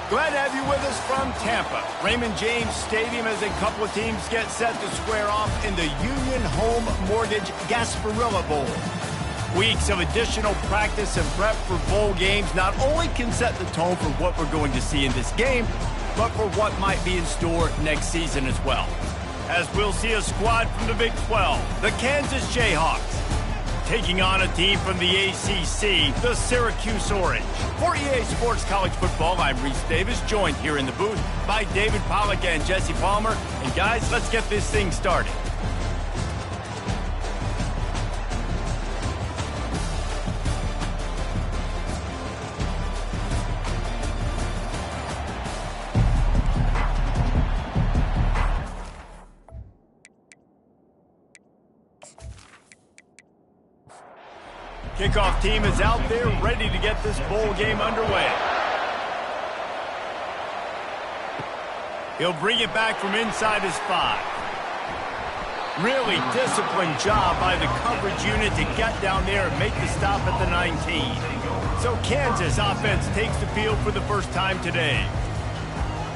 Glad to have you with us from Tampa. Raymond James Stadium as a couple of teams get set to square off in the Union Home Mortgage Gasparilla Bowl. Weeks of additional practice and prep for bowl games not only can set the tone for what we're going to see in this game, but for what might be in store next season as well. As we'll see a squad from the Big 12, the Kansas Jayhawks, taking on a team from the ACC, the Syracuse Orange. For EA Sports College Football, I'm Reese Davis, joined here in the booth by David Pollack and Jesse Palmer. And guys, let's get this thing started. Kickoff team is out there ready to get this bowl game underway. He'll bring it back from inside his 5. Really disciplined job by the coverage unit to get down there and make the stop at the 19. So Kansas offense takes the field for the first time today.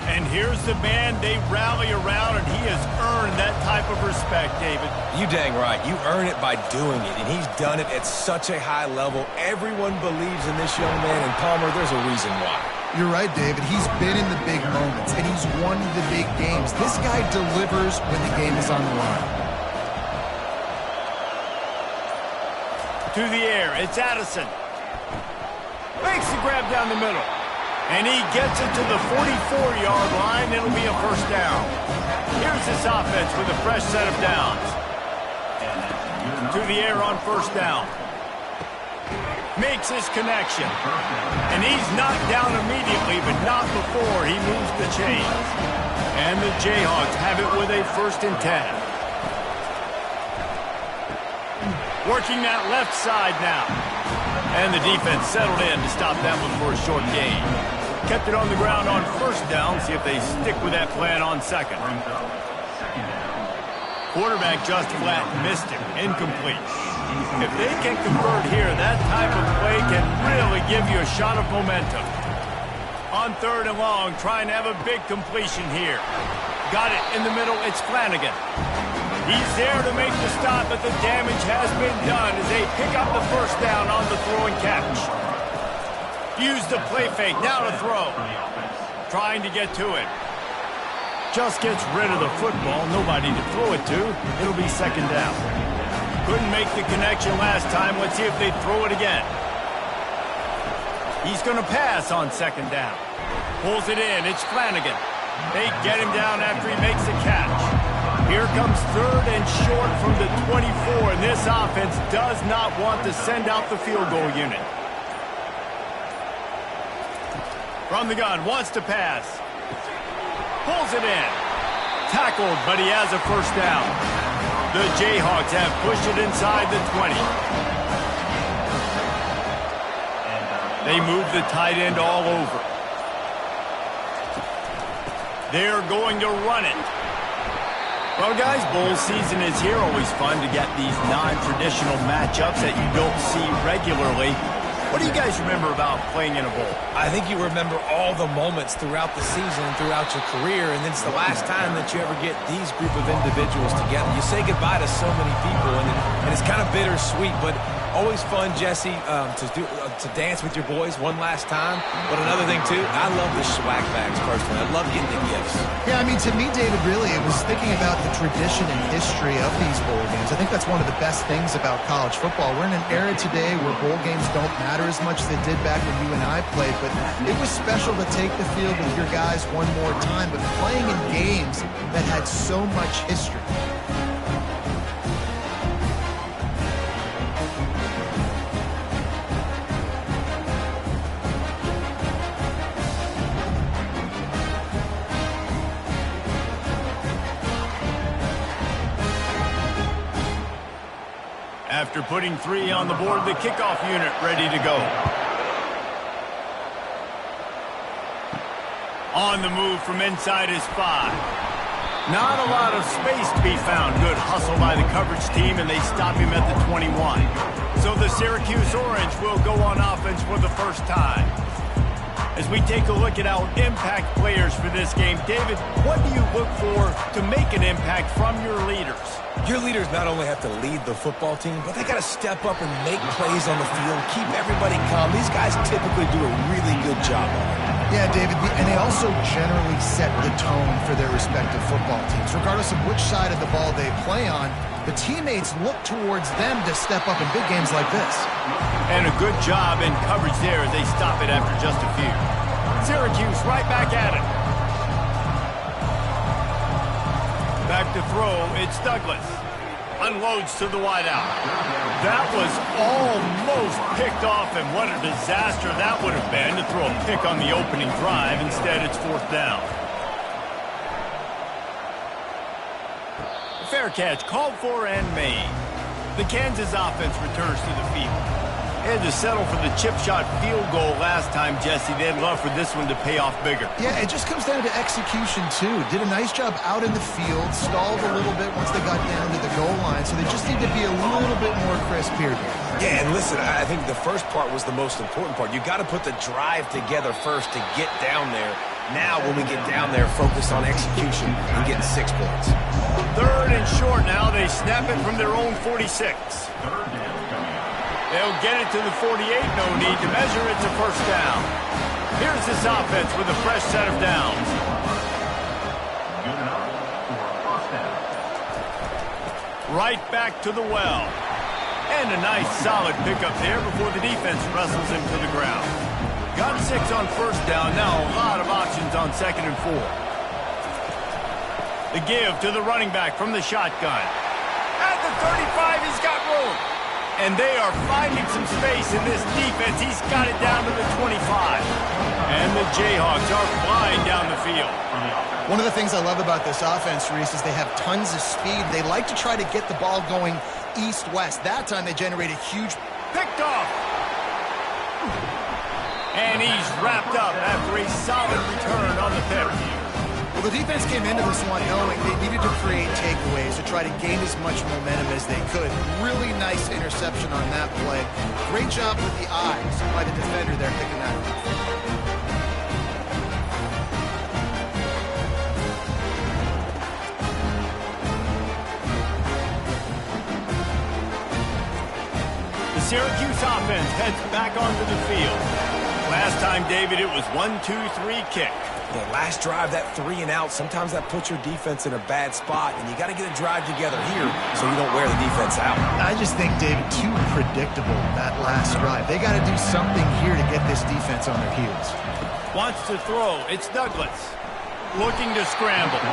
And here's the man they rally around, and he has earned that type of respect, David. You dang right. You earn it by doing it, and he's done it at such a high level. Everyone believes in this young man, and Palmer, there's a reason why. You're right, David. He's been in the big moments, and he's won the big games. This guy delivers when the game is on the line. To the air, it's Addison. Makes the grab down the middle. And he gets it to the 44-yard line. It'll be a first down. Here's this offense with a fresh set of downs. To the air on first down. Makes his connection. And he's knocked down immediately, but not before he moves the chains. And the Jayhawks have it with a 1st and 10. Working that left side now. And the defense settled in to stop that one for a short gain. Kept it on the ground on first down. See if they stick with that plan on second. Quarterback just flat missed him. Incomplete. If they can convert here, that type of play can really give you a shot of momentum. On 3rd and long, trying to have a big completion here. Got it in the middle. It's Flanagan. He's there to make the stop, but the damage has been done as they pick up the first down on the throw and catch. Use the play fake, now to throw. Trying to get to it. Just gets rid of the football, nobody to throw it to. It'll be 2nd down. Couldn't make the connection last time. Let's see if they throw it again. He's going to pass on 2nd down. Pulls it in, it's Flanagan. They get him down after he makes the catch. Here comes 3rd and short from the 24, and this offense does not want to send out the field goal unit. From the gun, wants to pass. Pulls it in. Tackled, but he has a first down. The Jayhawks have pushed it inside the 20. They move the tight end all over. They're going to run it. Well, guys, bowl season is here. Always fun to get these non-traditional matchups that you don't see regularly. What do you guys remember about playing in a bowl? I think you remember all the moments throughout the season and throughout your career, and it's the last time that you ever get these group of individuals together. You say goodbye to so many people, and it's kind of bittersweet, but always fun, Jesse, to dance with your boys one last time. But another thing, too, I love the swag bags, personally. I love getting the gifts. Yeah, I mean, to me, David, really, it was thinking about the tradition and history of these bowl games. I think that's one of the best things about college football. We're in an era today where bowl games don't matter as much as they did back when you and I played, but it was special to take the field with your guys one more time, but playing in games that had so much history. After putting 3 on the board, the kickoff unit ready to go. On the move from inside his 5. Not a lot of space to be found. Good hustle by the coverage team, and they stop him at the 21. So the Syracuse Orange will go on offense for the first time. As we take a look at our impact players for this game, David, what do you look for to make an impact from your leaders? Your leaders not only have to lead the football team, but they got to step up and make plays on the field, keep everybody calm. These guys typically do a really good job of it. Yeah, David, and they also generally set the tone for their respective football teams. Regardless of which side of the ball they play on, the teammates look towards them to step up in big games like this. And a good job in coverage there as they stop it after just a few. Syracuse right back at it. Back to throw, it's Douglas. Unloads to the wideout. That was almost picked off, and what a disaster that would have been to throw a pick on the opening drive. Instead, it's 4th down. Fair catch called for and made. The Kansas offense returns to the field. They had to settle for the chip shot field goal last time, Jesse. They'd love for this one to pay off bigger. Yeah, it just comes down to execution, too. Did a nice job out in the field, stalled a little bit once they got down to the goal line, so they just need to be a little bit more crisp here. Yeah, and listen, I think the first part was the most important part. You got to put the drive together first to get down there. Now, when we get down there, focus on execution and getting 6 points. 3rd and short now. They snap it from their own 46. They'll get it to the 48. No need to measure it to 1st down. Here's this offense with a fresh set of downs. Right back to the well. And a nice solid pickup there before the defense wrestles him to the ground. Got 6 on 1st down. Now a lot of options on 2nd and 4. The give to the running back from the shotgun. At the 35, he's got room. And they are finding some space in this defense. He's got it down to the 25. And the Jayhawks are flying down the field. One of the things I love about this offense, Reese, is they have tons of speed. They like to try to get the ball going east-west. That time they generate a huge... Picked off. And he's wrapped up after a solid return on the pick. Well, the defense came into this one knowing they needed to create takeaways to try to gain as much momentum as they could. Really nice interception on that play. Great job with the eyes by the defender there picking that up. The Syracuse offense heads back onto the field. Last time, David, it was 1-2-3 kick. Yeah, last drive, that 3 and out, sometimes that puts your defense in a bad spot, and you got to get a drive together here so you don't wear the defense out. I just think, David, too predictable, that last drive. They got to do something here to get this defense on their heels. Wants to throw. It's Douglas. Looking to scramble.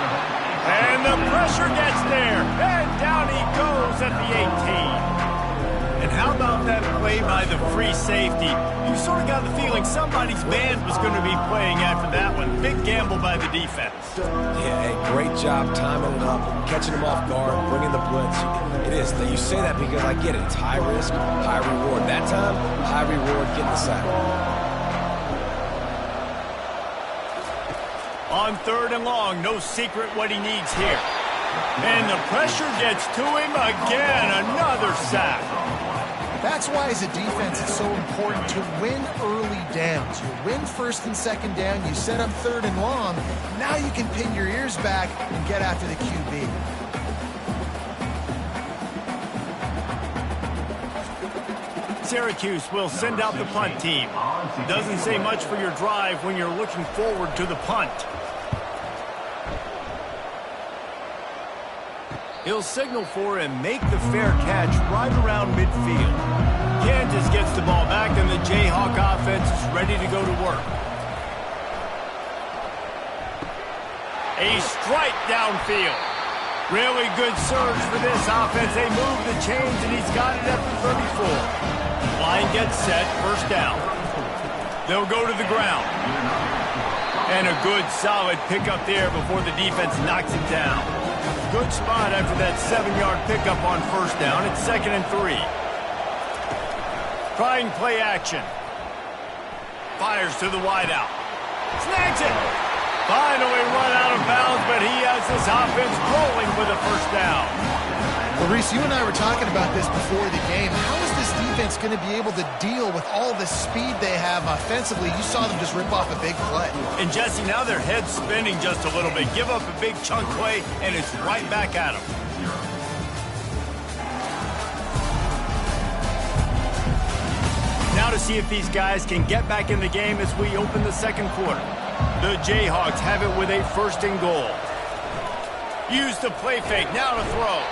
And the pressure gets there. And down he goes at the 18. And how about that play by the free safety? You sort of got the feeling somebody's band was going to be playing after that one. Big gamble by the defense. Yeah, hey, great job timing it up, catching them off guard, bringing the blitz. It is. You say that because I get it. It's high risk, high reward. That time, high reward, getting the sack. On 3rd and long, no secret what he needs here. And the pressure gets to him again. Another sack. That's why, as a defense, it's so important to win early downs. You win 1st and 2nd down, you set up 3rd and long. Now you can pin your ears back and get after the QB. Syracuse will send out the punt team. Doesn't say much for your drive when you're looking forward to the punt. He'll signal for and make the fair catch right around midfield. Kansas gets the ball back, and the Jayhawk offense is ready to go to work. A strike downfield. Really good surge for this offense. They move the chains, and he's got it at the 34. Line gets set, 1st down. They'll go to the ground. And a good, solid pickup there before the defense knocks it down. Good spot after that 7-yard pickup on 1st down. It's 2nd and 3. Trying play action. Fires to the wideout. Snags it. Finally run out of bounds, but he has this offense rolling with a 1st down. Well, Reese, you and I were talking about this before the game. How is this defense just going to be able to deal with all the speed they have offensively? You saw them just rip off a big play. And Jesse, now their head's spinning just a little bit. Give up a big chunk play, and it's right back at them. Now to see if these guys can get back in the game as we open the second quarter. The Jayhawks have it with a 1st and goal. Use the play fake, now to throw.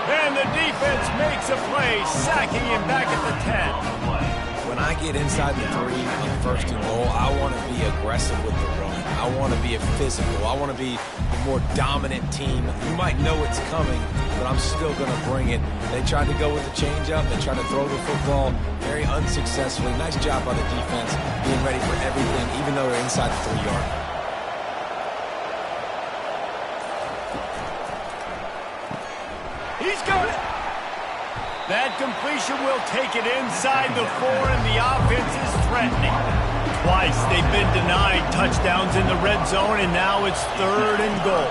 And the defense makes a play, sacking him back at the 10. When I get inside the 3 on 1st and goal, I want to be aggressive with the run. I want to be a physical. I want to be a more dominant team. You might know it's coming, but I'm still going to bring it. They tried to go with the changeup. They tried to throw the football very unsuccessfully. Nice job by the defense, being ready for everything, even though they're inside the 3-yard line. He's got it. That completion will take it inside the 4, and the offense is threatening. Twice they've been denied touchdowns in the red zone, and now it's 3rd and goal.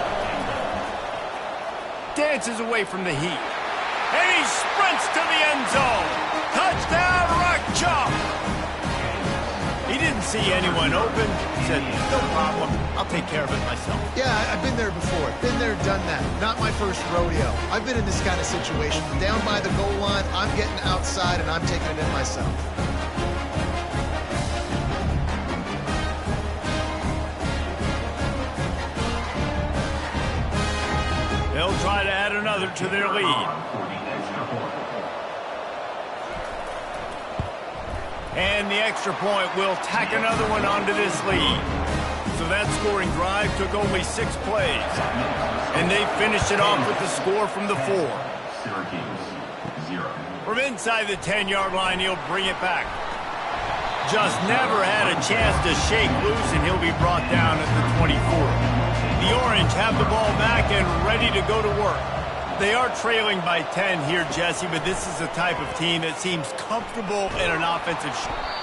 Dances away from the heat. And he sprints to the end zone. Touchdown, Rock Chalk. He didn't see anyone open. Said, no problem. I'll take care of it myself. Yeah, I've been there before. Been there, done that. Not my first rodeo. I've been in this kind of situation. Down by the goal line, I'm getting outside, and I'm taking it in myself. They'll try to add another to their lead. And the extra point will tack another one onto this lead. So that scoring drive took only 6 plays. And they finished it off with the score from the 4. Syracuse, 0. From inside the 10-yard line, he'll bring it back. Just never had a chance to shake loose, and he'll be brought down at the 24. The Orange have the ball back and ready to go to work. They are trailing by 10 here, Jesse, but this is the type of team that seems comfortable in an offensive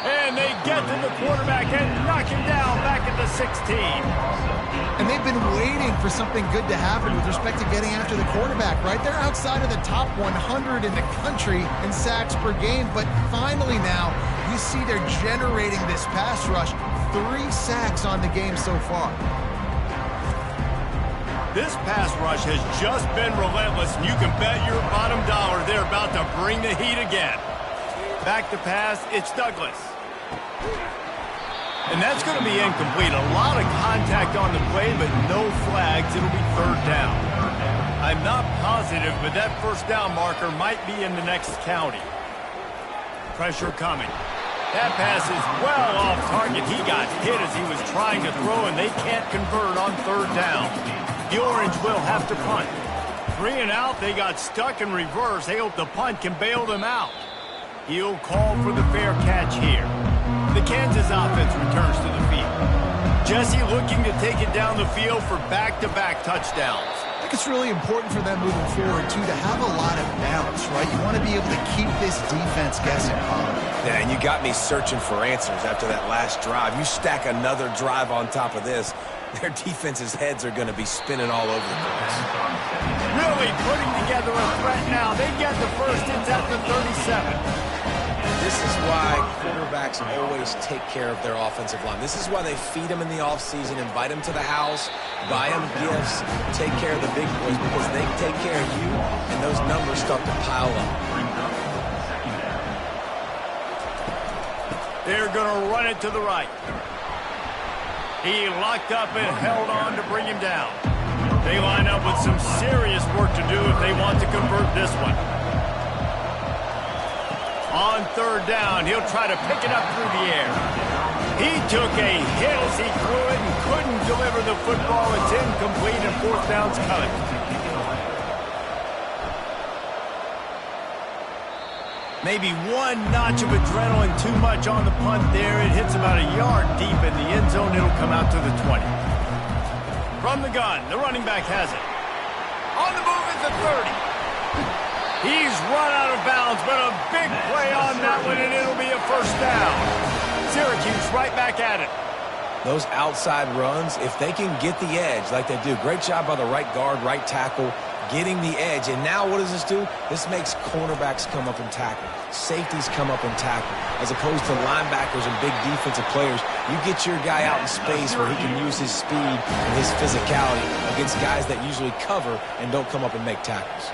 and they get to the quarterback and knock him down back at the 16. And they've been waiting for something good to happen with respect to getting after the quarterback, right? They're outside of the top 100 in the country in sacks per game, but finally now you see they're generating this pass rush. 3 sacks on the game so far. This pass rush has just been relentless, and you can bet your bottom dollar they're about to bring the heat again. Back to pass, it's Douglas. And that's going to be incomplete. A lot of contact on the play, but no flags. It'll be 3rd down. I'm not positive, but that 1st down marker might be in the next county. Pressure coming. That pass is well off target. He got hit as he was trying to throw, and they can't convert on 3rd down. The Orange will have to punt. 3 and out, they got stuck in reverse. They hope the punt can bail them out. He'll call for the fair catch here. The Kansas offense returns to the field. Jesse looking to take it down the field for back-to-back touchdowns. I think it's really important for them moving forward, too, to have a lot of balance, right? You want to be able to keep this defense guessing, Colin. Yeah, and you got me searching for answers after that last drive. You stack another drive on top of this, their defense's heads are going to be spinning all over the place. Really putting together a threat now. They get the first. It's at the 37. This is why quarterbacks always take care of their offensive line. This is why they feed them in the offseason, invite them to the house, buy them gifts, take care of the big boys, because they take care of you, and those numbers start to pile up. They're going to run it to the right. He locked up and held on to bring him down. They line up with some serious work to do if they want to convert this one. On 3rd down, he'll try to pick it up through the air. He took a hit as he threw it and couldn't deliver the football. It's incomplete and 4th down's coming. Maybe 1 notch of adrenaline too much on the punt there. It hits about a yard deep in the end zone. It'll come out to the 20. From the gun, the running back has it. On the move at the 30. He's run out of bounds, but a big play on that one, and it'll be a 1st down. Syracuse right back at it. Those outside runs, if they can get the edge like they do, great job by the right guard, right tackle, getting the edge. And now what does this do? This makes cornerbacks come up and tackle. Safeties come up and tackle. As opposed to linebackers and big defensive players, you get your guy out in space where he can use his speed and his physicality against guys that usually cover and don't come up and make tackles.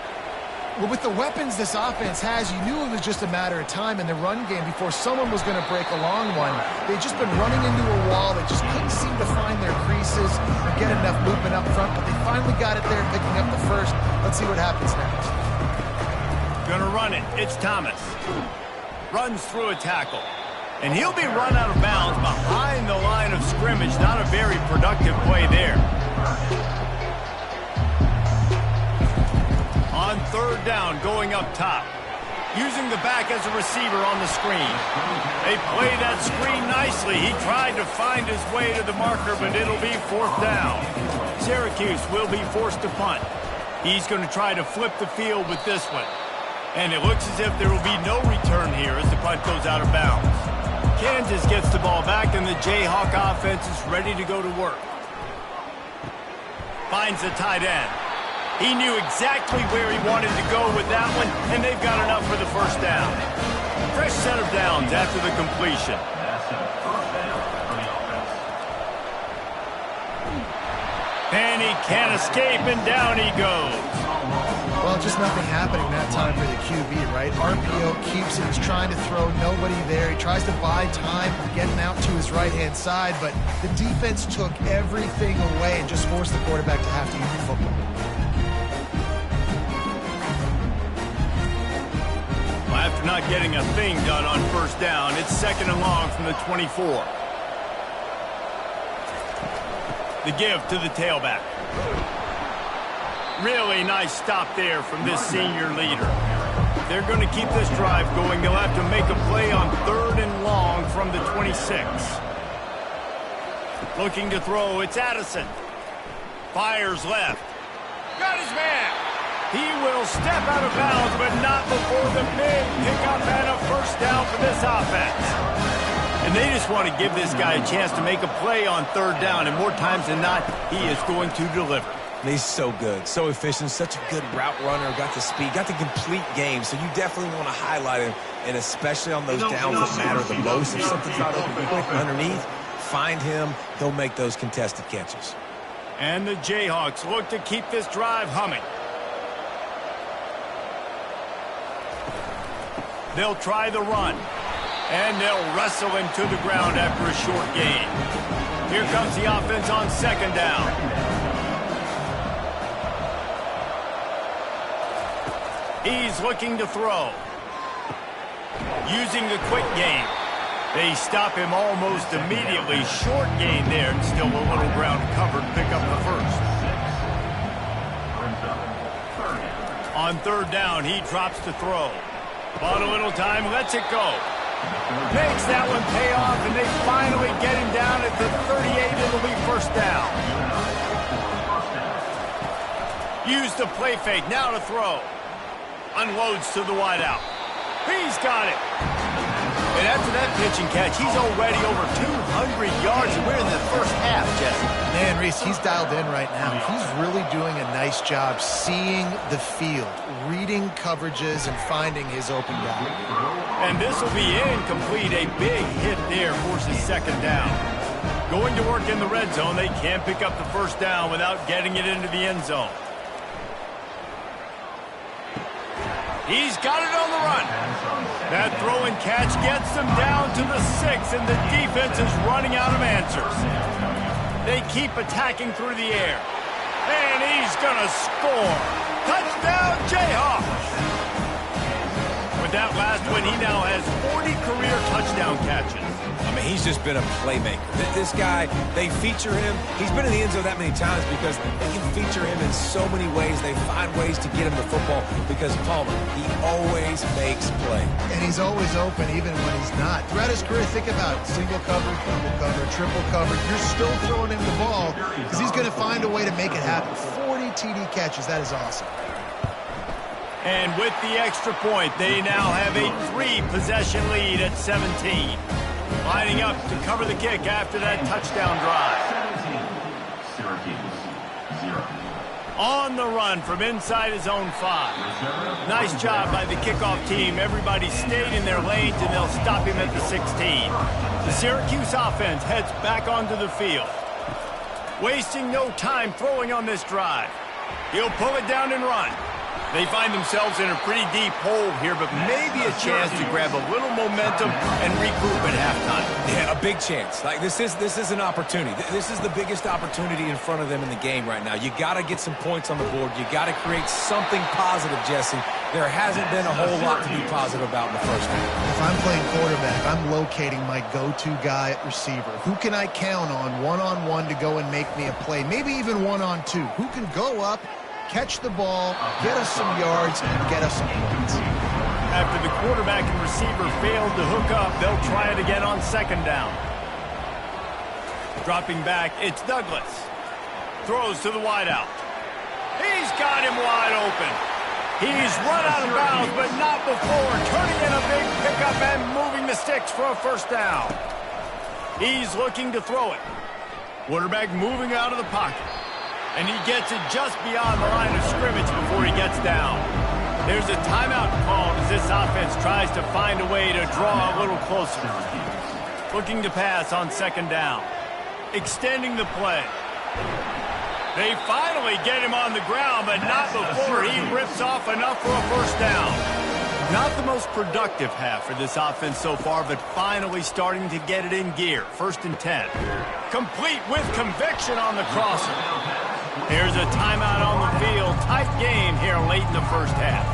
Well, with the weapons this offense has, you knew it was just a matter of time in the run game before someone was going to break a long one. They'd just been running into a wall. They just couldn't seem to find their creases or get enough movement up front, but they finally got it there, picking up the first. Let's see what happens next. Gonna run it. It's Thomas. Runs through a tackle. And he'll be run out of bounds behind the line of scrimmage. Not a very productive play there. On third down, going up top. Using the back as a receiver on the screen. They play that screen nicely. He tried to find his way to the marker, but it'll be fourth down. Syracuse will be forced to punt. He's going to try to flip the field with this one. And it looks as if there will be no return here as the punt goes out of bounds. Kansas gets the ball back, and the Jayhawk offense is ready to go to work. Finds the tight end. He knew exactly where he wanted to go with that one, and they've got enough for the first down. Fresh set of downs after the completion. And he can't escape, and down he goes. Well, just nothing happening that time for the QB, right? RPO keeps it. He's trying to throw, nobody there. He tries to buy time, getting out to his right-hand side, but the defense took everything away and just forced the quarterback to have to eat the football. Well, after not getting a thing done on first down, it's second and long from the 24. The give to the tailback. Really nice stop there from this senior leader. They're going to keep this drive going. They'll have to make a play on third and long from the 26. Looking to throw, it's Addison. Fires left. Got his man. He will step out of bounds, but not before the big pickup and a first down for this offense. And they just want to give this guy a chance to make a play on third down, and more times than not, he is going to deliver. He's so good, so efficient, such a good route runner, got the speed, got the complete game, so you definitely want to highlight him, and especially on those downs that matter the most. If something's not open quick underneath, find him, he'll make those contested catches. And the Jayhawks look to keep this drive humming. They'll try the run, and they'll wrestle him to the ground after a short gain. Here comes the offense on second down. He's looking to throw. Using the quick game. They stop him almost immediately. Short gain there, and still a little ground covered. Pick up the first. On third down, he drops to throw. Bought a little time, lets it go. Makes that one pay off, and they finally get him down at the 38. It'll be first down. Use the play fake, now to throw. Unloads to the wideout. He's got it. And after that pitch and catch, he's already over 200 yards, and we're in the first half, Jesse. Man, Reese, he's dialed in right now. He's really doing a nice job seeing the field, reading coverages, and finding his open guy. And this will be incomplete. A big hit there forces second down. Going to work in the red zone, they can't pick up the first down without getting it into the end zone. He's got it on the run. That throw and catch gets them down to the 6, and the defense is running out of answers. They keep attacking through the air. And he's going to score. Touchdown, Jayhawks. With that last one, he now has 40 career touchdown catches. I mean, he's just been a playmaker. This guy, they feature him. He's been in the end zone that many times because they can feature him in so many ways. They find ways to get him the football because Palmer, he always makes play. And he's always open even when he's not. Throughout his career, think about it. Single cover, double cover, triple cover. You're still throwing him the ball because he's going to find a way to make it happen. 40 TD catches. That is awesome. And with the extra point, they now have a 3-possession lead at 17. Lining up to cover the kick after that touchdown drive. 17, Syracuse, 0. On the run from inside his own 5. Nice job by the kickoff team. Everybody stayed in their lanes, and they'll stop him at the 16. The Syracuse offense heads back onto the field. Wasting no time throwing on this drive. He'll pull it down and run. They find themselves in a pretty deep hole here, but maybe a chance to grab a little momentum and regroup at halftime. Yeah, a big chance. Like this is an opportunity. This is the biggest opportunity in front of them in the game right now. You got to get some points on the board. You got to create something positive, Jesse. There hasn't been a whole lot to be positive about in the first half. If I'm playing quarterback, I'm locating my go-to guy at receiver. Who can I count on one-on-one to go and make me a play? Maybe even one-on-two. Who can go up, catch the ball, get us some yards, and get us some points. After the quarterback and receiver failed to hook up, they'll try it again on second down. Dropping back, it's Douglas. Throws to the wideout. He's got him wide open. He's run out of bounds, but not before turning in a big pickup and moving the sticks for a first down. He's looking to throw it. Quarterback moving out of the pocket. And he gets it just beyond the line of scrimmage before he gets down. There's a timeout called as this offense tries to find a way to draw a little closer. Looking to pass on second down. Extending the play. They finally get him on the ground, but not before he rips off enough for a first down. Not the most productive half for this offense so far, but finally starting to get it in gear. 1st and 10. Complete with conviction on the crosser. There's a timeout on the field. Tight game here late in the first half.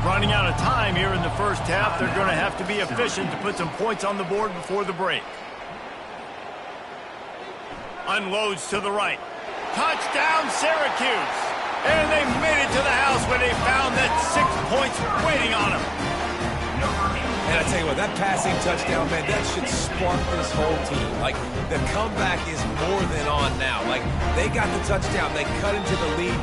Running out of time here in the first half. They're going to have to be efficient to put some points on the board before the break. Unloads to the right. Touchdown, Syracuse. And they made it to the house when they found that 6 points waiting on them. And I tell you what, that passing touchdown, man, that should spark this whole team. Like, the comeback is more than on now. Like, they got the touchdown. They cut into the lead.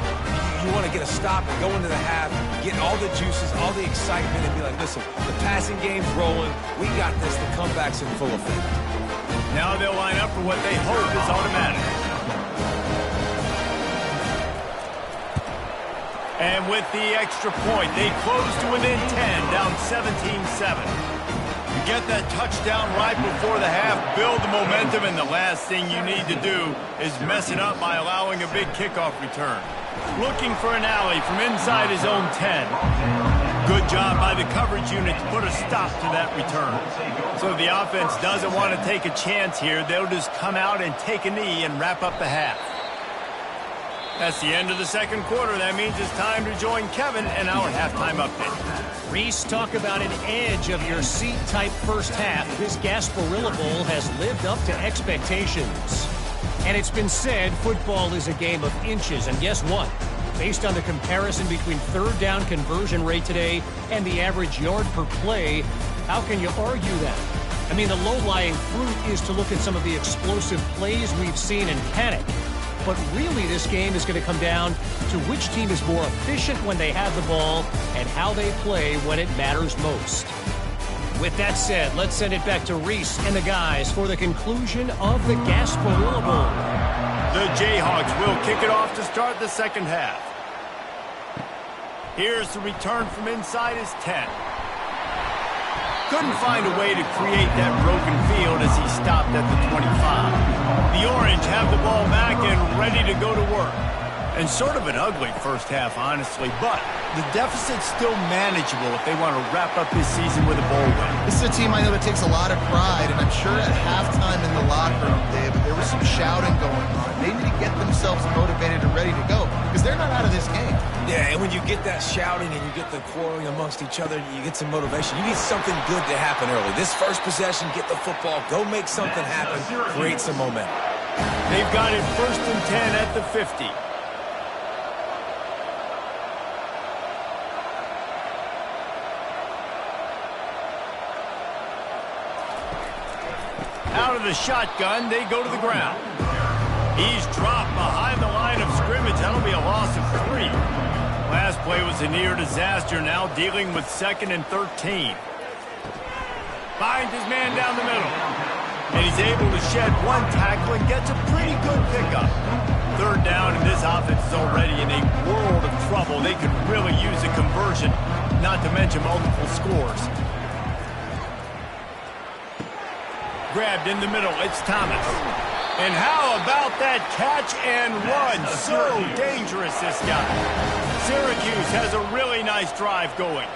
You want to get a stop and go into the half, get all the juices, all the excitement, and be like, listen, the passing game's rolling. We got this. The comeback's in full effect. Now they'll line up for what they hope is automatic. And with the extra point, they close to within 10, down 17-7. You get that touchdown right before the half, build the momentum, and the last thing you need to do is mess it up by allowing a big kickoff return. Looking for an alley from inside his own 10. Good job by the coverage unit to put a stop to that return. So if the offense doesn't want to take a chance here, they'll just come out and take a knee and wrap up the half. That's the end of the second quarter. That means it's time to join Kevin and our halftime update. Reese, talk about an edge of your seat type first half. This Gasparilla Bowl has lived up to expectations. And it's been said football is a game of inches. And guess what? Based on the comparison between third down conversion rate today and the average yard per play, how can you argue that? I mean, the low-lying fruit is to look at some of the explosive plays we've seen in panic. But really, this game is going to come down to which team is more efficient when they have the ball and how they play when it matters most. With that said, let's send it back to Reese and the guys for the conclusion of the Gasparilla Bowl. The Jayhawks will kick it off to start the second half. Here's the return from inside his 10. Couldn't find a way to create that broken field as he stopped at the 25. The Orange have the ball back and ready to go to work. And sort of an ugly first half, honestly, but the deficit's still manageable if they want to wrap up this season with a bowl win. This is a team I know that takes a lot of pride, and I'm sure at halftime in the locker room, Dave, there was some shouting going on. They need to get themselves motivated and ready to go because they're not out of this game. Yeah, and when you get that shouting and you get the quarreling amongst each other, you get some motivation. You need something good to happen early. This first possession, get the football, go make something happen, create some momentum. They've got it 1st and 10 at the 50. Out of the shotgun, they go to the ground. He's dropped behind the line of scrimmage. That'll be a loss of 3. Last play was a near disaster, now dealing with 2nd and 13. Finds his man down the middle. And he's able to shed one tackle and gets a pretty good pickup. Third down, and this offense is already in a world of trouble. They could really use a conversion, not to mention multiple scores. Grabbed in the middle, it's Thomas. And how about that catch and run? So dangerous, this guy. Syracuse has a really nice drive going.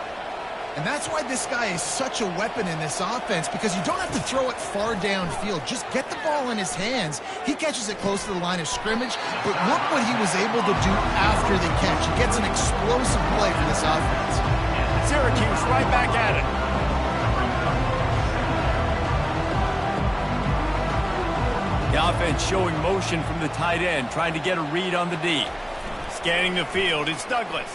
And that's why this guy is such a weapon in this offense, because you don't have to throw it far downfield. Just get the ball in his hands. He catches it close to the line of scrimmage, but look what he was able to do after the catch. He gets an explosive play for this offense. Syracuse right back at it. The offense showing motion from the tight end, trying to get a read on the D. Scanning the field, it's Douglas.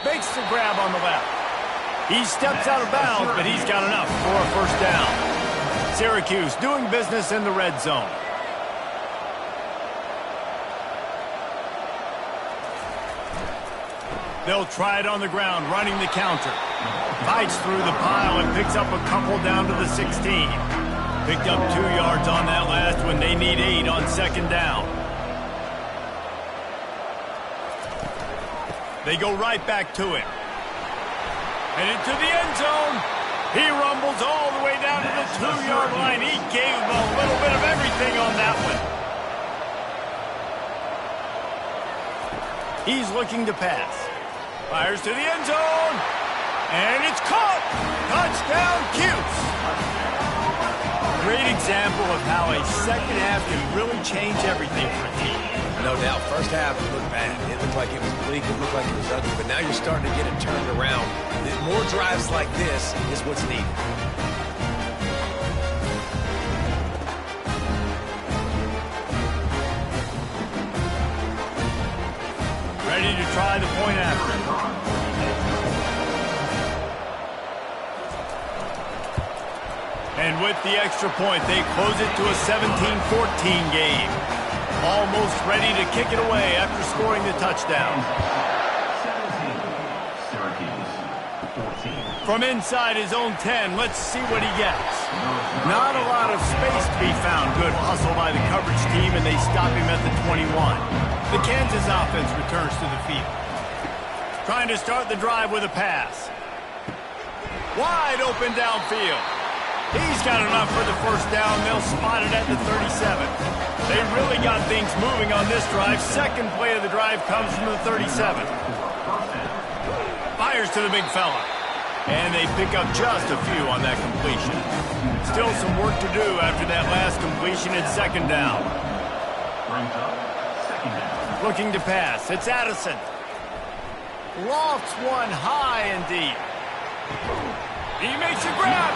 Makes the grab on the left. He steps out of bounds, but he's got enough for a first down. Syracuse doing business in the red zone. They'll try it on the ground, running the counter. Fights through the pile and picks up a couple down to the 16. Picked up 2 yards on that last one. They need 8 on second down. They go right back to him. And into the end zone. He rumbles all the way down to the 2-yard line. He gave him a little bit of everything on that one. He's looking to pass. Fires to the end zone. And it's caught. Touchdown, Cuse. Great example of how a second half can really change everything for a team. No doubt. First half, it looked bad. It looked like it was bleak. It looked like it was ugly. But now you're starting to get it turned around. More drives like this is what's needed. Ready to try the point after. And with the extra point, they close it to a 17-14 game. Almost ready to kick it away after scoring the touchdown. 17, Syracuse, 14. From inside his own 10, let's see what he gets. Not a lot of space to be found. Good hustle by the coverage team, and they stop him at the 21. The Kansas offense returns to the field. Trying to start the drive with a pass. Wide open downfield. He's got enough for the first down. They'll spot it at the 37. They really got things moving on this drive. Second play of the drive comes from the 37. Fires to the big fella. And they pick up just a few on that completion. Still some work to do after that last completion at second down. Brings up second down. Looking to pass. It's Addison. Lofts one high and deep. He makes a grab.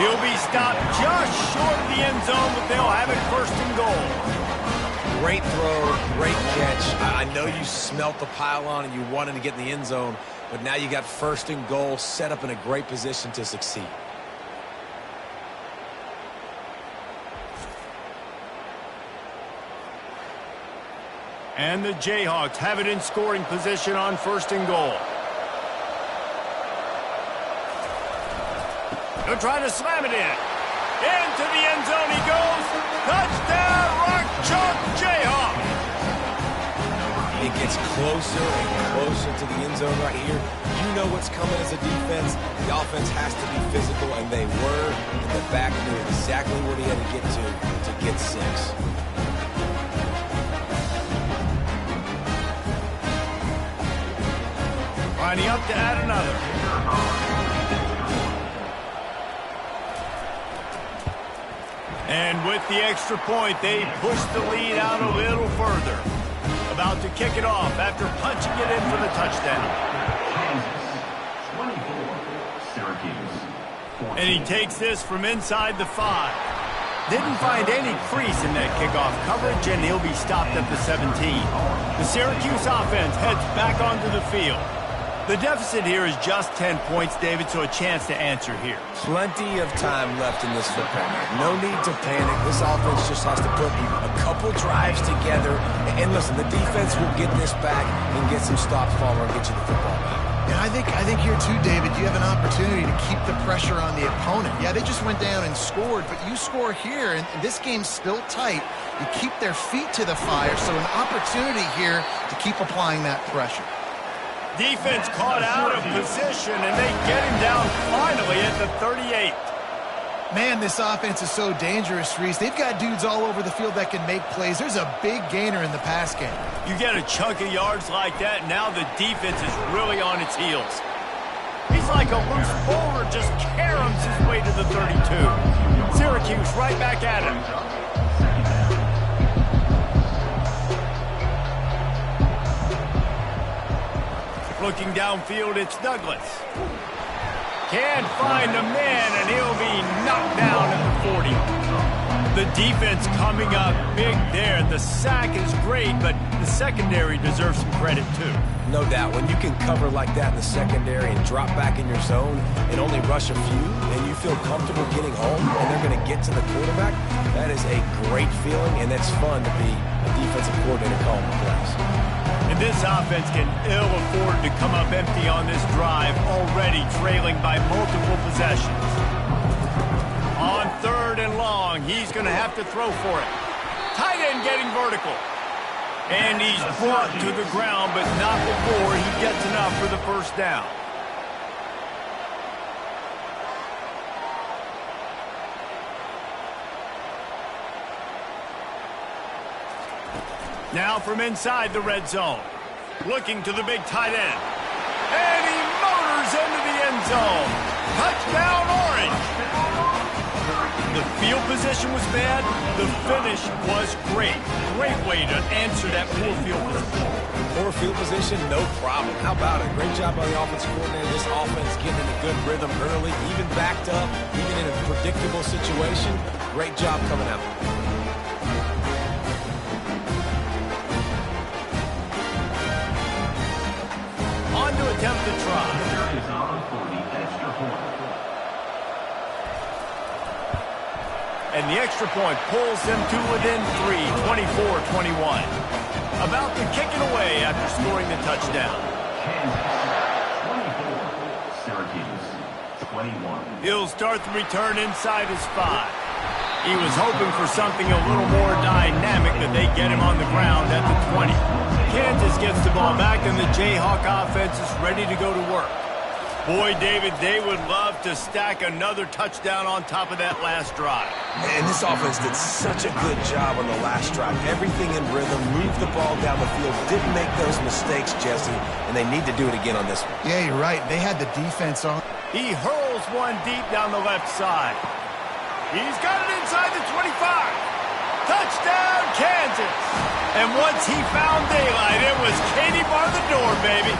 He'll be stopped just short of the end zone, but they'll have it first and goal. Great throw, great catch. I know you smelt the pylon and you wanted to get in the end zone, but now you got first and goal set up in a great position to succeed. And the Jayhawks have it in scoring position on first and goal. They're trying to slam it in. Into the end zone he goes. Touchdown, Rock Chalk Jayhawk. It gets closer and closer to the end zone right here. You know what's coming as a defense. The offense has to be physical, and they were. And the back knew exactly where he had to get 6. Lining up to add another. And with the extra point, they push the lead out a little further. About to kick it off after punching it in for the touchdown. Kansas, 24, Syracuse, 14. And he takes this from inside the 5. Didn't find any crease in that kickoff coverage, and he'll be stopped at the 17. The Syracuse offense heads back onto the field. The deficit here is just 10 points, David, so a chance to answer here. Plenty of time left in this football game. No need to panic. This offense just has to put a couple drives together. And listen, the defense will get this back and get some stops following and get you the football back. And I think here too, David, you have an opportunity to keep the pressure on the opponent. Yeah, they just went down and scored, but you score here, and this game's still tight. You keep their feet to the fire, so an opportunity here to keep applying that pressure. Defense caught out of position, and they get him down finally at the 38. Man, this offense is so dangerous, Reese. They've got dudes all over the field that can make plays. There's a big gainer in the pass game. You get a chunk of yards like that, now the defense is really on its heels. He's like a loose bowler, just caroms his way to the 32. Syracuse right back at him. Looking downfield, it's Douglas. Can't find a man, and he'll be knocked down at the 40. The defense coming up big there. The sack is great, but the secondary deserves some credit too. No doubt. When you can cover like that in the secondary and drop back in your zone and only rush a few, and you feel comfortable getting home, and they're going to get to the quarterback, that is a great feeling, and it's fun to be a defensive coordinator calling the plays. And this offense can ill afford to come up empty on this drive, already trailing by multiple possessions. On 3rd and long, he's going to have to throw for it. Tight end getting vertical. And he's brought to the ground, but not before he gets enough for the first down. Now from inside the red zone. Looking to the big tight end. And he motors into the end zone. Touchdown, Orange. The field position was bad. The finish was great. Great way to answer that poor field position. Poor field position, no problem. How about it? Great job by the offensive coordinator. This offense getting in a good rhythm early, even backed up, even in a predictable situation. Great job coming out. On to attempt to try. And the extra point pulls them to within 3, 24-21. About to kick it away after scoring the touchdown. Syracuse, 21. He'll start the return inside his 5. He was hoping for something a little more dynamic, but they get him on the ground at the 20. Kansas gets the ball back, and the Jayhawk offense is ready to go to work. Boy, David, they would love to stack another touchdown on top of that last drive. And this offense did such a good job on the last drive. Everything in rhythm, moved the ball down the field, didn't make those mistakes, Jesse, and they need to do it again on this one. Yeah, you're right. They had the defense on. He hurls one deep down the left side. He's got it inside the 25. Touchdown, Kansas. And once he found daylight, it was Katie bar the door, baby.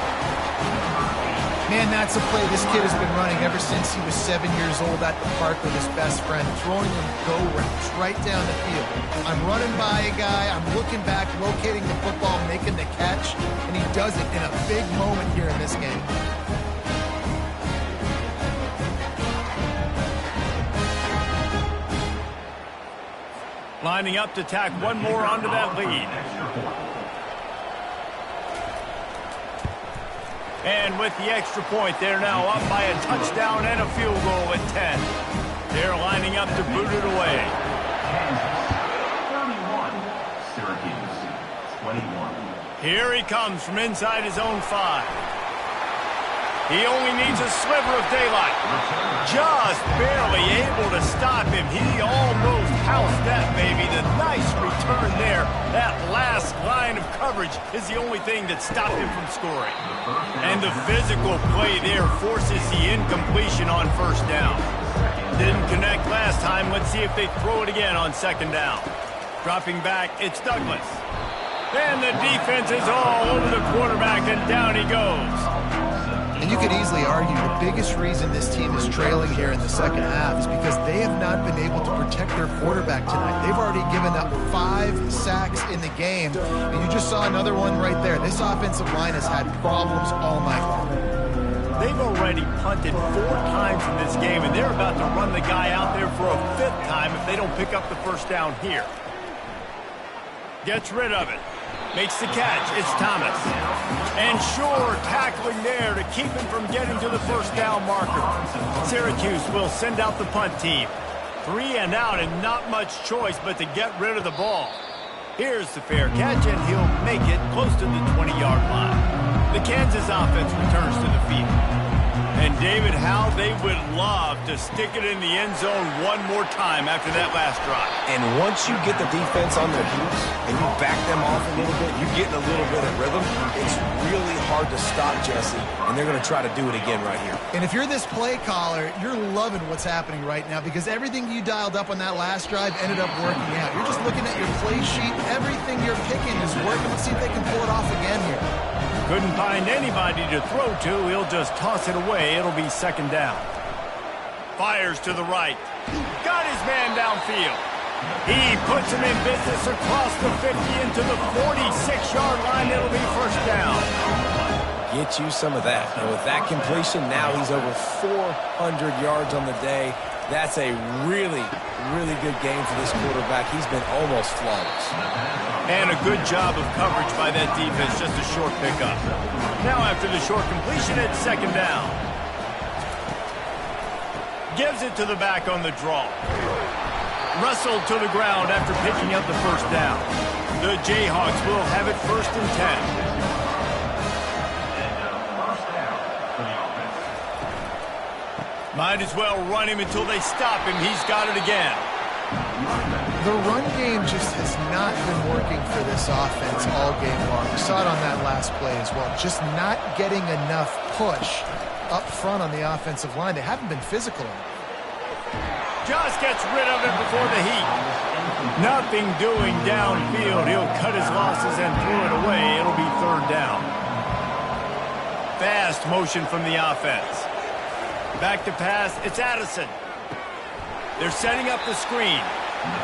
Man, that's a play this kid has been running ever since he was 7 years old at the park with his best friend, throwing them go routes right down the field. I'm running by a guy, I'm looking back, locating the football, making the catch, and he does it in a big moment here in this game. Lining up to tack one more onto that lead. And with the extra point, they're now up by a touchdown and a field goal at 10. They're lining up to boot it away. 31. Syracuse, 21. Here he comes from inside his own 5. He only needs a sliver of daylight. Just barely able to stop him. He almost pounced that baby. The nice return there. That last line of coverage is the only thing that stopped him from scoring. And the physical play there forces the incompletion on first down. Didn't connect last time. Let's see if they throw it again on second down. Dropping back, it's Douglas. And the defense is all over the quarterback, and down he goes. And you could easily argue the biggest reason this team is trailing here in the second half is because they have not been able to protect their quarterback tonight. They've already given up 5 sacks in the game, and you just saw another one right there. This offensive line has had problems all night long. They've already punted 4 times in this game, and they're about to run the guy out there for a 5th time if they don't pick up the first down here. Gets rid of it. Makes the catch. It's Thomas. And sure, tackling there to keep him from getting to the first down marker. Syracuse will send out the punt team. 3 and out and not much choice but to get rid of the ball. Here's the fair catch, and he'll make it close to the 20-yard line. The Kansas offense returns to the field. And, David, how they would love to stick it in the end zone one more time after that last drive. And once you get the defense on their heels and you back them off a little bit, you get in a little bit of rhythm, it's really hard to stop, Jesse, and they're going to try to do it again right here. And if you're this play caller, you're loving what's happening right now because everything you dialed up on that last drive ended up working out. You're just looking at your play sheet. Everything you're picking is working. Let's see if they can pull it off again here. Couldn't find anybody to throw to. He'll just toss it away. It'll be second down. Fires to the right. Got his man downfield. He puts him in business across the 50 into the 46-yard line. It'll be first down. Get you some of that. And with that completion, now he's over 400 yards on the day. That's a really, really good game for this quarterback. He's been almost flawless. And a good job of coverage by that defense, just a short pickup. Now after the short completion, it's second down. Gives it to the back on the draw. Wrestled to the ground after picking up the first down. The Jayhawks will have it first and 10. Might as well run him until they stop him. He's got it again. The run game just has not been working for this offense all game long. We saw it on that last play as well. Just not getting enough push up front on the offensive line. They haven't been physical enough. Just gets rid of it before the heat. Nothing doing downfield. He'll cut his losses and throw it away. It'll be third down. Fast motion from the offense. Back to pass. It's Addison. They're setting up the screen.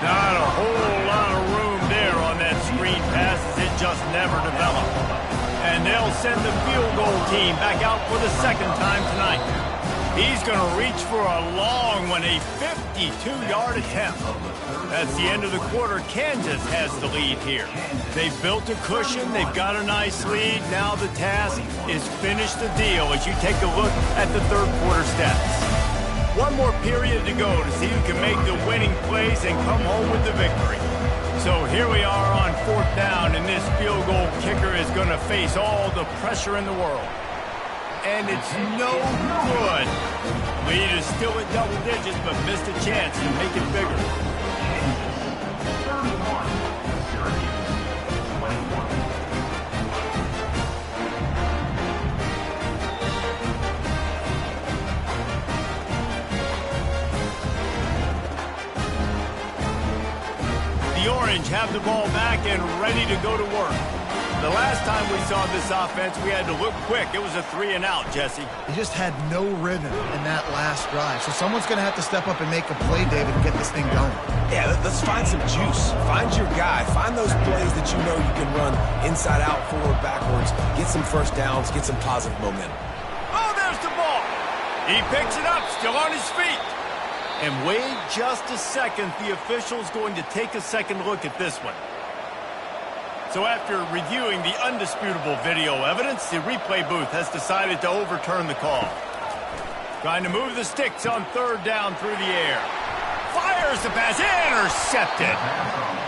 Not a whole lot of room there on that screen pass as it just never developed. And they'll send the field goal team back out for the second time tonight. He's going to reach for a long one, a 52-yard attempt. That's the end of the quarter. Kansas has the lead here. They've built a cushion. They've got a nice lead. Now the task is finish the deal as you take a look at the third quarter stats. One more period to go to see who can make the winning plays and come home with the victory. So here we are on fourth down, and this field goal kicker is going to face all the pressure in the world. And it's no good. Lead is still at double digits, but missed a chance to make it bigger. The Orange have the ball back and ready to go to work. The last time we saw this offense, we had to look quick. It was a 3 and out, Jesse. He just had no rhythm in that last drive. So someone's going to have to step up and make a play, David, and get this thing going. Yeah, let's find some juice. Find your guy. Find those plays that you know you can run inside out, forward, backwards. Get some first downs. Get some positive momentum. Oh, there's the ball. He picks it up, still on his feet. And wait just a second. The official's going to take a second look at this one. So after reviewing the undisputable video evidence, the replay booth has decided to overturn the call. Trying to move the sticks on third down through the air. Fires the pass, intercepted.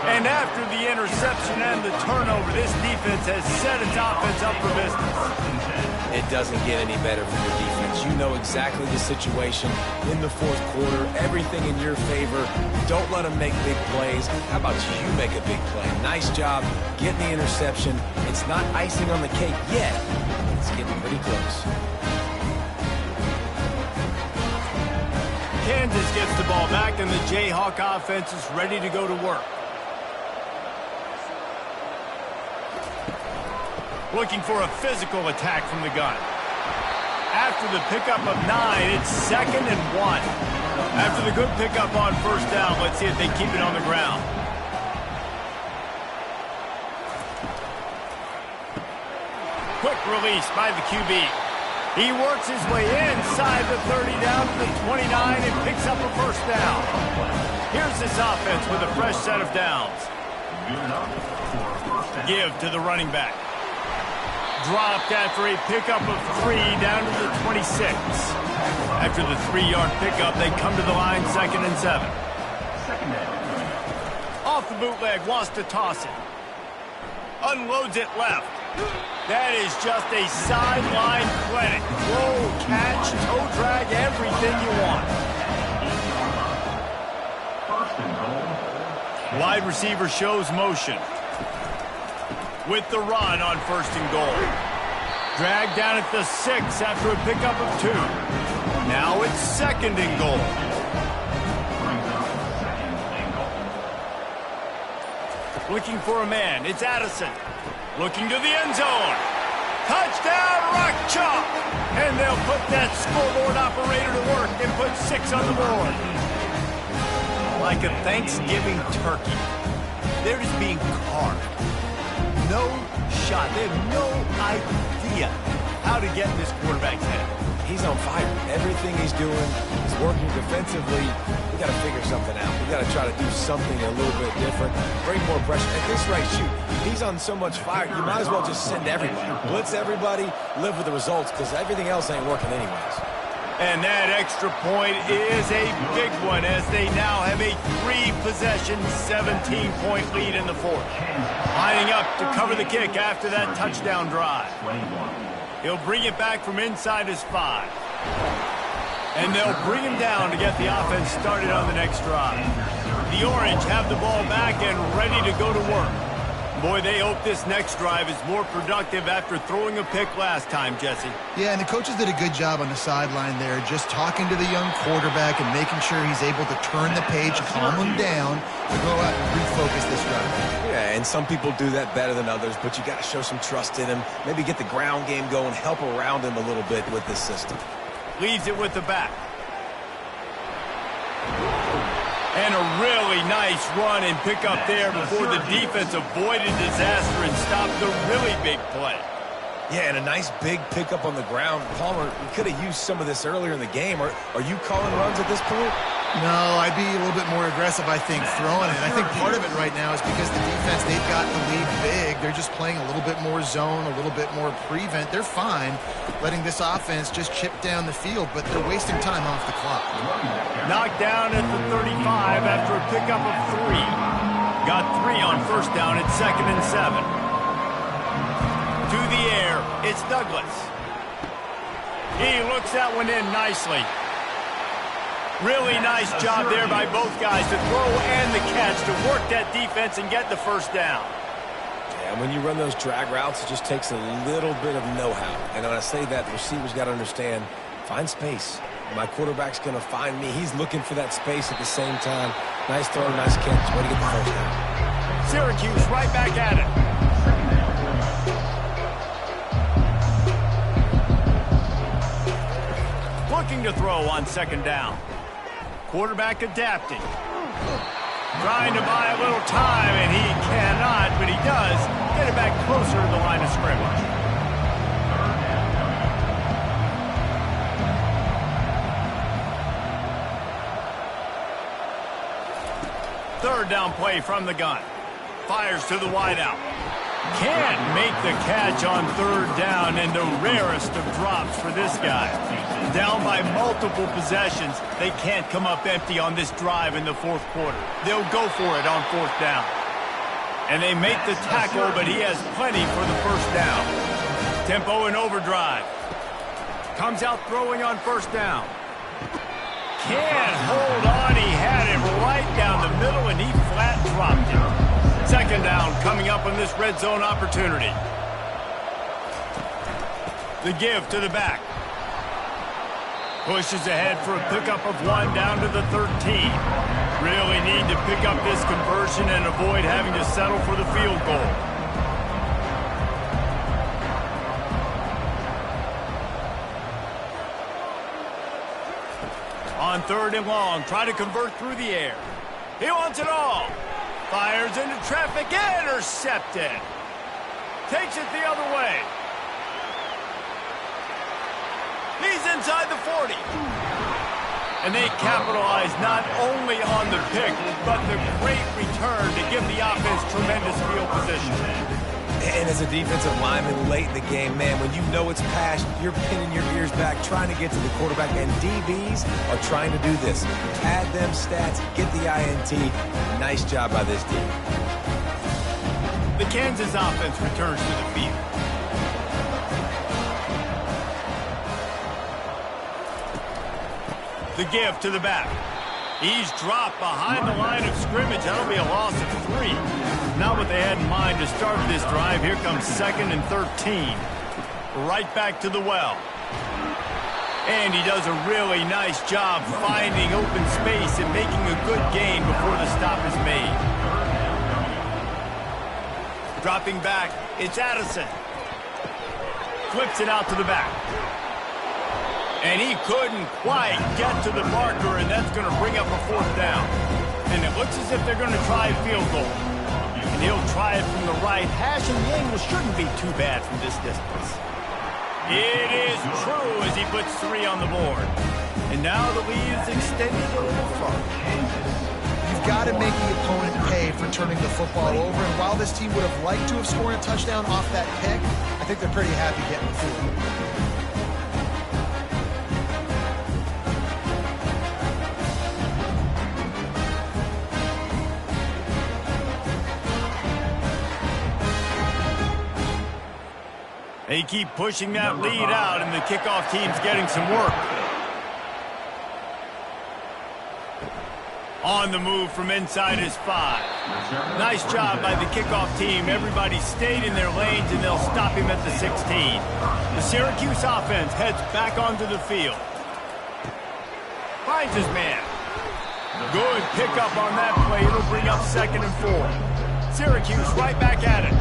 And after the interception and the turnover, this defense has set its offense up for business. It doesn't get any better for your defense. You know exactly the situation in the fourth quarter. Everything in your favor. Don't let them make big plays. How about you make a big play? Nice job getting the interception. It's not icing on the cake yet. It's getting pretty close. Kansas gets the ball back, and the Jayhawk offense is ready to go to work. Looking for a physical attack from the gun. After the pickup of 9, it's 2nd and 1. After the good pickup on first down, let's see if they keep it on the ground. Quick release by the QB. He works his way inside the 30 down to the 29 and picks up a first down. Here's this offense with a fresh set of downs. Good enough for first down. Give to the running back. Dropped after a pickup of 3 down to the 26. After the 3-yard pickup, they come to the line 2nd and 7. Second down. Off the bootleg, wants to toss it. Unloads it left. That is just a sideline clinic. Roll, catch, toe drag, everything you want. First and goal. Wide receiver shows motion. With the run on 1st and goal. Dragged down at the 6 after a pickup of 2. Now it's 2nd and goal. Brings up second and goal. Looking for a man. It's Addison. Looking to the end zone. Touchdown, Rock Chalk. And they'll put that scoreboard operator to work and put 6 on the board. Like a Thanksgiving turkey. They're just being carved. No shot. They have no idea how to get in this quarterback's head. He's on fire. Everything he's doing is working defensively. We got to figure something out. We got to try to do something a little bit different. Bring more pressure. At this rate, shoot, he's on so much fire, you might as well just send everybody. Blitz everybody, live with the results, because everything else ain't working anyways. And that extra point is a big one as they now have a 3-possession, 17-point lead in the 4th. Lining up to cover the kick after that touchdown drive. 21. He'll bring it back from inside his 5. And they'll bring him down to get the offense started on the next drive. The Orange have the ball back and ready to go to work. Boy, they hope this next drive is more productive after throwing a pick last time, Jesse. Yeah, and the coaches did a good job on the sideline there, just talking to the young quarterback and making sure he's able to turn the page, calm him down, to go out and refocus this drive. Yeah, and some people do that better than others, but you got to show some trust in him. Maybe get the ground game going, help around him a little bit with this system. Leaves it with the back. And a really nice run and pick up there before the defense avoided disaster and stopped the really big play. Yeah, and a nice big pickup on the ground. Palmer, we could have used some of this earlier in the game. Are you calling runs at this point? No, I'd be a little bit more aggressive, I think, throwing it. I think part of it right now is because the defense, they've got the lead big. They're just playing a little bit more zone, a little bit more prevent. They're fine letting this offense just chip down the field, but they're wasting time off the clock. Knocked down at the 35 after a pickup of 3. Got 3 on 1st down at 2nd and 7. To the air, it's Douglas. He looks that one in nicely. Really nice job there by both guys to throw and the catch to work that defense and get the 1st down. Yeah, and when you run those drag routes, it just takes a little bit of know-how. And when I say that, the receivers got to understand, find space. My quarterback's going to find me. He's looking for that space at the same time. Nice throw, nice catch. Way to get the 1st down. Syracuse right back at it. Looking to throw on 2nd down. Quarterback adapting. Trying to buy a little time, and he cannot, but he does get it back closer to the line of scrimmage. Third down play from the gun. Fires to the wideout. Can't make the catch on 3rd down, and the rarest of drops for this guy. Down by multiple possessions, they can't come up empty on this drive in the 4th quarter. They'll go for it on 4th down. And they make the tackle, but he has plenty for the 1st down. Tempo and overdrive. Comes out throwing on 1st down. Can't hold on. He had it right down the middle, and he flat dropped it. 2nd down coming up on this red zone opportunity. The give to the back. Pushes ahead for a pickup of 1 down to the 13. Really need to pick up this conversion and avoid having to settle for the field goal. On 3rd and long, try to convert through the air. He wants it all. Fires into traffic, intercepted. Takes it the other way. He's inside the 40. And they capitalize not only on the pick, but the great return to give the offense tremendous field position. And as a defensive lineman late in the game, man, when you know it's passed, you're pinning your ears back, trying to get to the quarterback, and DBs are trying to do this. Pad them stats, get the INT. Nice job by this team. The Kansas offense returns to the field. The give to the back. He's dropped behind the line of scrimmage. That'll be a loss of 3. Not what they had in mind to start this drive. Here comes 2nd and 13. Right back to the well. And he does a really nice job finding open space and making a good gain before the stop is made. Dropping back, it's Addison. Flips it out to the back. And he couldn't quite get to the marker, and that's going to bring up a 4th down. And it looks as if they're going to try a field goal. And he'll try it from the right hash, and the angle shouldn't be too bad from this distance. It is true as he puts 3 on the board. And now the lead is extended a little further. You've got to make the opponent pay for turning the football over, and while this team would have liked to have scored a touchdown off that pick, I think they're pretty happy getting the field. They keep pushing that lead out, and the kickoff team's getting some work. On the move from inside his 5. Nice job by the kickoff team. Everybody stayed in their lanes, and they'll stop him at the 16. The Syracuse offense heads back onto the field. Finds his man. Good pickup on that play. It'll bring up 2nd and 4. Syracuse right back at it.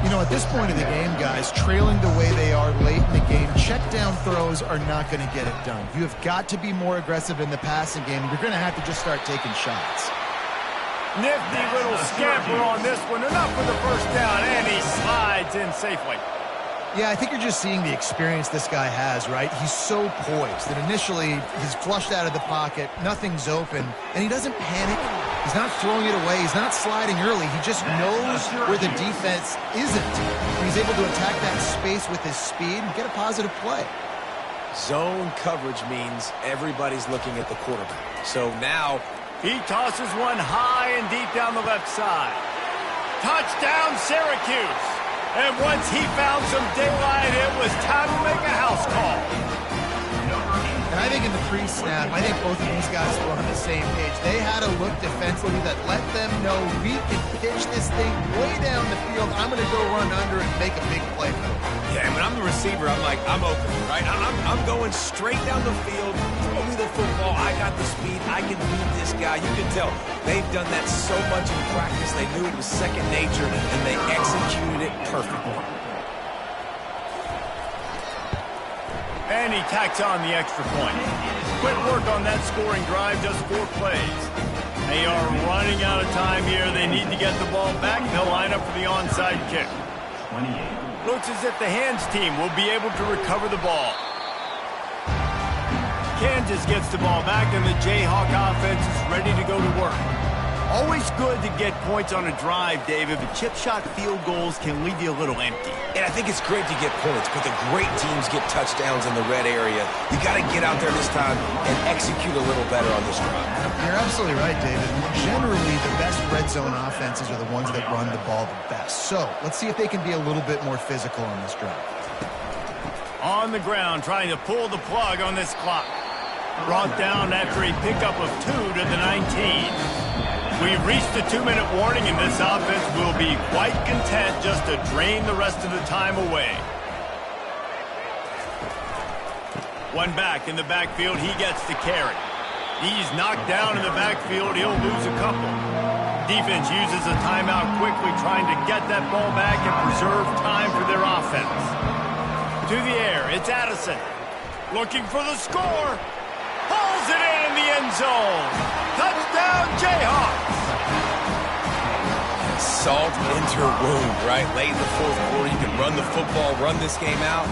You know, at this point of the game, guys, trailing the way they are late in the game, check down throws are not going to get it done. You have got to be more aggressive in the passing game. You're going to have to just start taking shots. Nifty little scamper on this one. Enough for the 1st down, and he slides in safely. Yeah, I think you're just seeing the experience this guy has, right? He's so poised that initially he's flushed out of the pocket, nothing's open, and he doesn't panic. He's not throwing it away. He's not sliding early. He just knows where the defense isn't. And he's able to attack that space with his speed and get a positive play. Zone coverage means everybody's looking at the quarterback. So now he tosses one high and deep down the left side. Touchdown, Syracuse. And once he found some daylight, it was time to make a house call. And I think in the pre-snap, I think both of these guys were on the same page. They had a look defensively that let them know we can pitch this thing way down the field. I'm going to go run under and make a big play for them. Yeah, when I'm the receiver, I'm like, I'm open, right? I'm going straight down the field. Throw me the football. I got the speed. I can beat this guy. You can tell they've done that so much in practice. They knew it was second nature, and they executed it perfectly. And he tacks on the extra point. Quick work on that scoring drive, just 4 plays. They are running out of time here. They need to get the ball back. They'll line up for the onside kick. Looks as if the hands team will be able to recover the ball. Kansas gets the ball back, and the Jayhawk offense is ready to go to work. Always good to get points on a drive, David, but chip shot field goals can leave you a little empty. And I think it's great to get points, but the great teams get touchdowns in the red area. You got to get out there this time and execute a little better on this drive. You're absolutely right, David. Generally, the best red zone offenses are the ones that run the ball the best. So let's see if they can be a little bit more physical on this drive. On the ground, trying to pull the plug on this clock. Brought down after a pickup of 2 to the 19. We've reached the 2-minute warning, and this offense will be quite content just to drain the rest of the time away. One back in the backfield, he gets the carry. He's knocked down in the backfield, he'll lose a couple. Defense uses a timeout quickly, trying to get that ball back and preserve time for their offense. To the air, it's Addison. Looking for the score. Pulls it in the end zone. Touchdown, Jayhawks. Salt into her wound, right? Late in the 4th quarter, you can run the football, run this game out.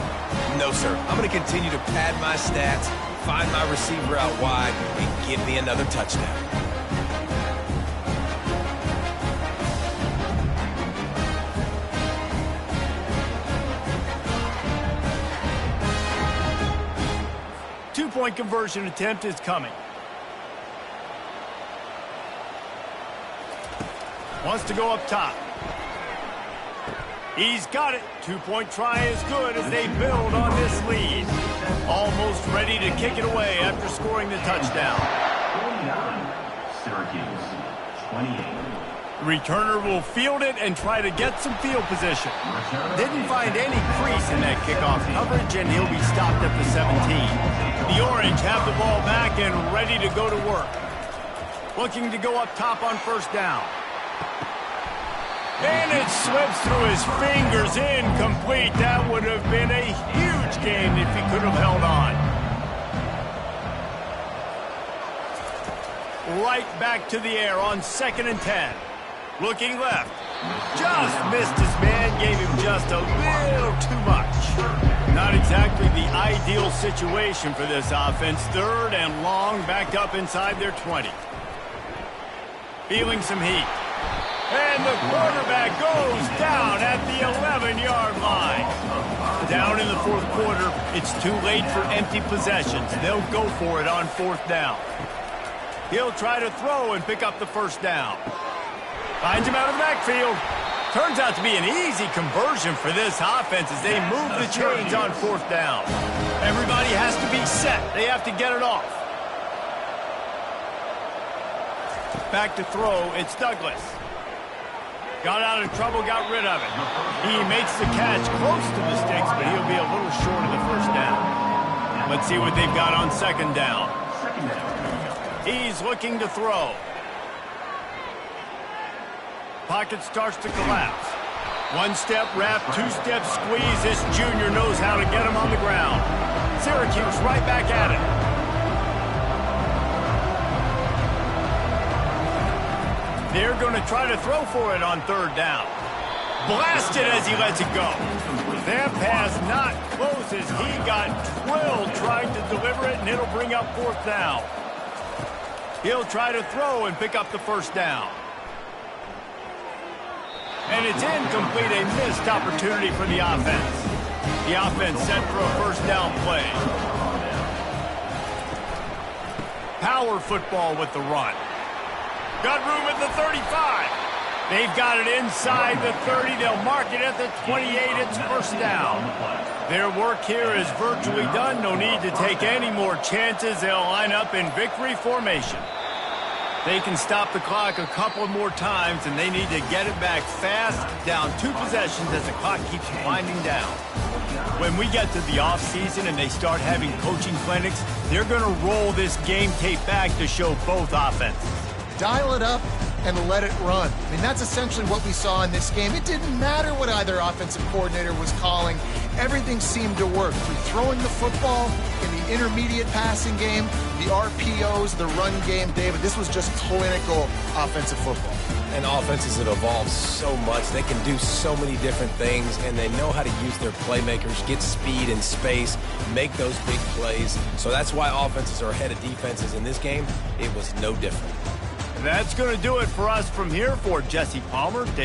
No, sir. I'm going to continue to pad my stats, find my receiver out wide, and give me another touchdown. Two-point conversion attempt is coming. Wants to go up top. He's got it. Two-point try is good as they build on this lead. Almost ready to kick it away after scoring the touchdown. 49, Syracuse, 28. Returner will field it and try to get some field position. Didn't find any crease in that kickoff coverage, and he'll be stopped at the 17. The Orange have the ball back and ready to go to work. Looking to go up top on first down. And it slips through his fingers, incomplete. That would have been a huge gain if he could have held on. Right back to the air on 2nd and 10. Looking left. Just missed his man, gave him just a little too much. Not exactly the ideal situation for this offense. 3rd and long, backed up inside their 20. Feeling some heat. And the quarterback goes down at the 11-yard line. Down in the 4th quarter, it's too late for empty possessions. They'll go for it on 4th down. He'll try to throw and pick up the first down. Finds him out of the backfield. Turns out to be an easy conversion for this offense as they move the chains on 4th down. Everybody has to be set. They have to get it off. Back to throw, it's Douglas. Got out of trouble, got rid of it. He makes the catch close to the sticks, but he'll be a little short of the first down. Let's see what they've got on 2nd down. He's looking to throw. Pocket starts to collapse. 1-step wrap, 2-step squeeze. This junior knows how to get him on the ground. Syracuse right back at it. They're going to try to throw for it on 3rd down. Blasted as he lets it go. That pass not close as he got drilled trying to deliver it, and it'll bring up 4th down. He'll try to throw and pick up the first down. And it's incomplete, a missed opportunity for the offense. The offense set for a first down play. Power football with the run. Got room at the 35. They've got it inside the 30. They'll mark it at the 28. It's first down. Their work here is virtually done. No need to take any more chances. They'll line up in victory formation. They can stop the clock a couple more times, and they need to get it back fast, down 2 possessions as the clock keeps winding down. When we get to the offseason and they start having coaching clinics, they're going to roll this game tape back to show both offenses. Dial it up and let it run. I mean, that's essentially what we saw in this game. It didn't matter what either offensive coordinator was calling. Everything seemed to work through throwing the football in the intermediate passing game, the RPOs, the run game. David, this was just clinical offensive football. And offenses have evolved so much. They can do so many different things, and they know how to use their playmakers, get speed and space, make those big plays. So that's why offenses are ahead of defenses. In this game, it was no different. That's going to do it for us from here. For Jesse Palmer, David